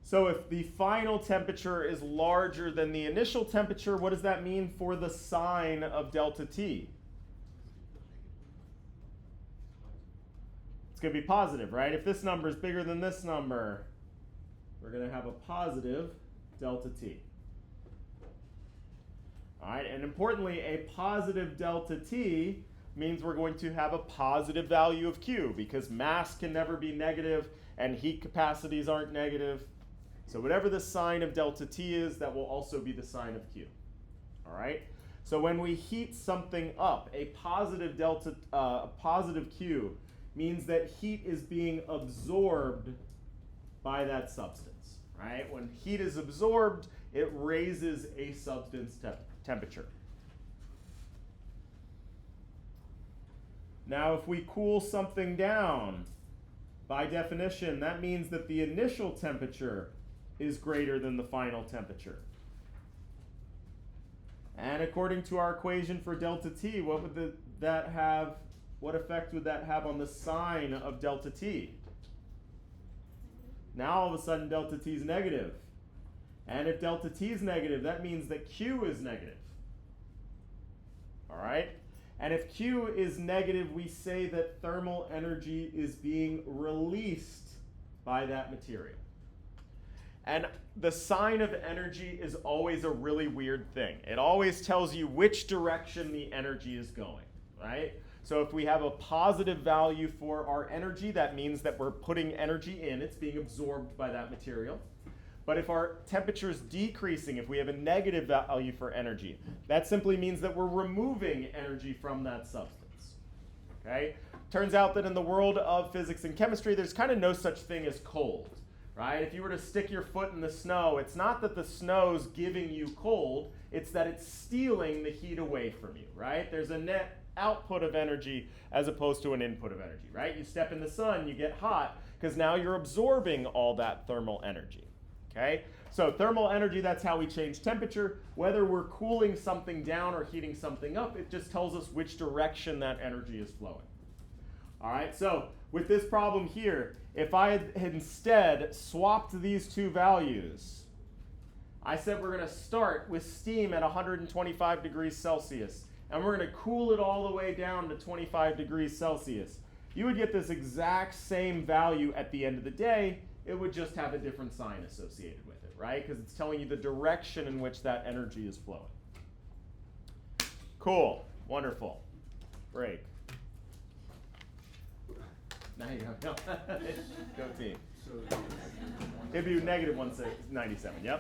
So if the final temperature is larger than the initial temperature, what does that mean for the sign of delta T? It's going to be positive, right? If this number is bigger than this number, we're going to have a positive delta T. All right, and importantly, a positive delta T means we're going to have a positive value of Q because mass can never be negative and heat capacities aren't negative. So whatever the sign of delta T is, that will also be the sign of Q. All right? So when we heat something up, a positive Q means that heat is being absorbed by that substance. Right? When heat is absorbed, it raises a substance temperature. Now, if we cool something down, by definition, that means that the initial temperature is greater than the final temperature. And according to our equation for delta T, what effect would that have on the sign of delta T? Now all of a sudden delta T is negative. And if delta T is negative, that means that Q is negative. All right? And if Q is negative, we say that thermal energy is being released by that material. And the sign of energy is always a really weird thing. It always tells you which direction the energy is going, right? So if we have a positive value for our energy, that means that we're putting energy in. It's being absorbed by that material. But if our temperature is decreasing, if we have a negative value for energy, that simply means that we're removing energy from that substance. Okay? Turns out that in the world of physics and chemistry, there's kind of no such thing as cold. Right? If you were to stick your foot in the snow, it's not that the snow's giving you cold, it's that it's stealing the heat away from you, right? There's a net output of energy as opposed to an input of energy, right? You step in the sun, you get hot, because now you're absorbing all that thermal energy, okay? So thermal energy, that's how we change temperature. Whether we're cooling something down or heating something up, it just tells us which direction that energy is flowing. All right, so with this problem here, if I had instead swapped these two values, I said we're going to start with steam at 125 degrees Celsius, and we're going to cool it all the way down to 25 degrees Celsius. You would get this exact same value at the end of the day. It would just have a different sign associated with it, right? Because it's telling you the direction in which that energy is flowing. Cool. Wonderful. Break. Now you go. Go team. It'd be negative 197, yep.